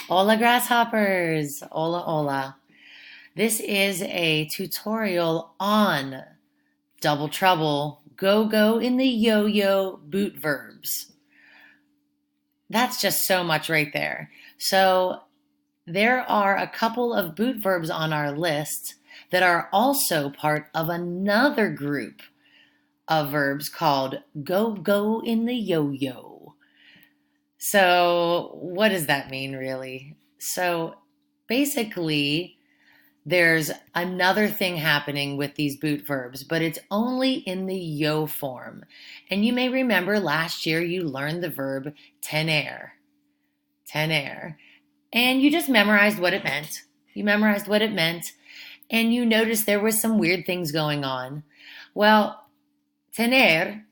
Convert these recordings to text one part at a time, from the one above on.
Hola, grasshoppers! Hola, hola. This is a tutorial on double trouble, go in the yo-yo boot verbs. That's just so much right there. So there are a couple of boot verbs on our list that are also part of another group of verbs called go in the yo-yo. So what does that mean really? So basically, there's another thing happening with these boot verbs, but it's only in the yo form. And you may remember last year you learned the verb tener, tener, and you just memorized what it meant. You memorized what it meant, and you noticed there was some weird things going on. Well, tener,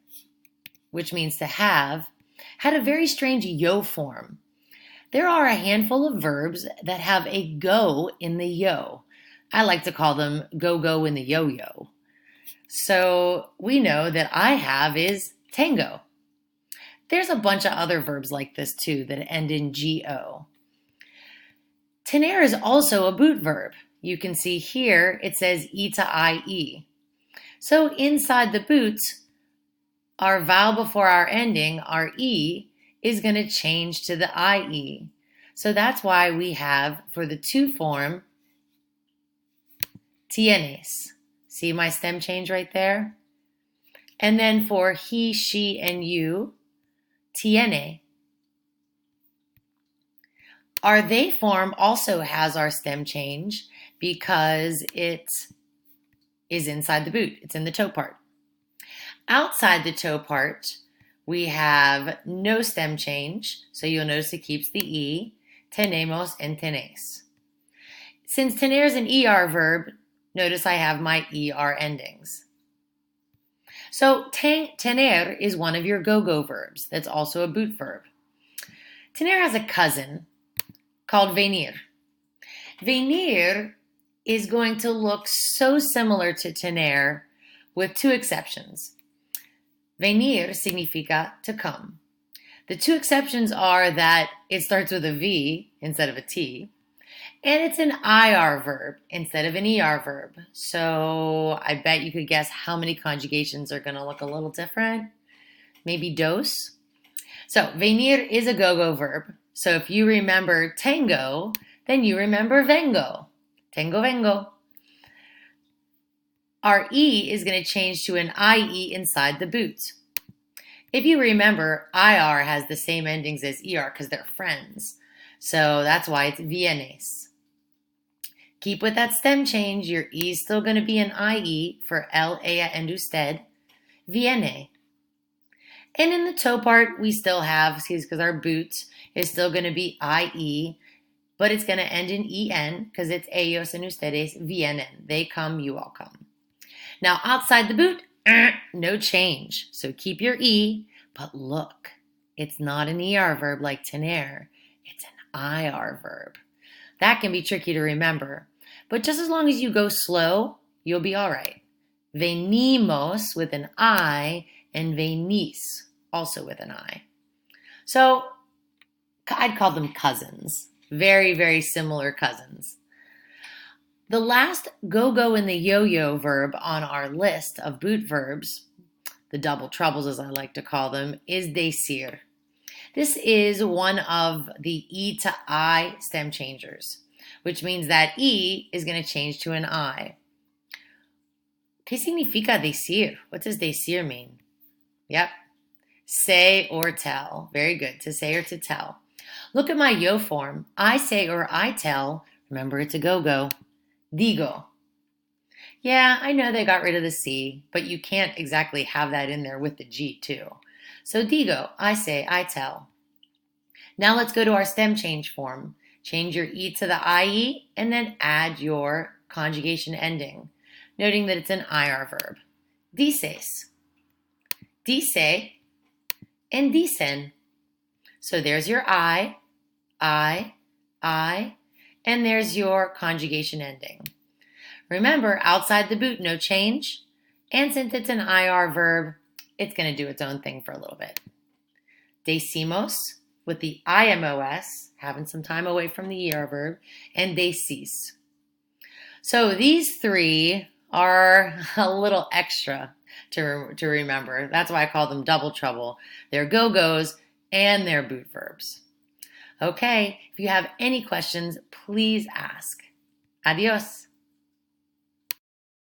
which means to have, had a very strange yo form. There are a handful of verbs that have a go in the yo. I like to call them go in the yo-yo. So we know that I have is tango. There's a bunch of other verbs like this too that end in go. Tener is also a boot verb. You can see here it says e to ie. So inside the boots, our vowel before our ending, our e, is going to change to the ie. So that's why we have, for the to form, tienes. See my stem change right there? And then for he, she, and you, tiene. Our they form also has our stem change because it is inside the boot. It's in the toe part. Outside the toe part, we have no stem change, so you'll notice it keeps the e, tenemos and tenes. Since tener is an er verb, notice I have my er endings. So tener is one of your go verbs. That's also a boot verb. Tener has a cousin called venir. Venir is going to look so similar to tener with two exceptions. Venir significa to come. The two exceptions are that it starts with a V instead of a T, and it's an IR verb instead of an ER verb. So I bet you could guess how many conjugations are going to look a little different. Maybe dos. So venir is a go verb. So if you remember tango, then you remember vengo. Tango, vengo. Our E is going to change to an IE inside the boot. If you remember, IR has the same endings as ER because they're friends. So that's why it's vienes. Keep with that stem change. Your E is still going to be an IE for el, ella, and usted. Viene. And in the toe part, we still have, because our boots is still going to be IE, but it's going to end in EN because it's ellos and ustedes vienen. They come, you all come. Now, outside the boot, no change. So keep your E, but look, it's not an ER verb like tener. It's an IR verb. That can be tricky to remember, but just as long as you go slow, you'll be all right. Venimos with an I and venís also with an I. So I'd call them cousins. Very, very similar cousins. The last go in the yo-yo verb on our list of boot verbs, the double troubles as I like to call them, is decir. This is one of the E to I stem changers, which means that E is going to change to an I. ¿Qué significa decir? What does decir mean? Yep. Say or tell. Very good. To say or to tell. Look at my yo form. I say or I tell. Remember, it's a go. Digo. Yeah, I know they got rid of the C, but you can't exactly have that in there with the G too. So digo, I say, I tell. Now let's go to our stem change form. Change your E to the IE and then add your conjugation ending, noting that it's an IR verb. Dices. Dice and dicen. So there's your I, and there's your conjugation ending. Remember, outside the boot, no change. And since it's an IR verb, it's going to do its own thing for a little bit. Decimos, with the IMOS, having some time away from the ER verb, and they cease. So these three are a little extra to remember. That's why I call them double trouble. They're go-go's and they're boot verbs. Okay, if you have any questions, please ask. Adios.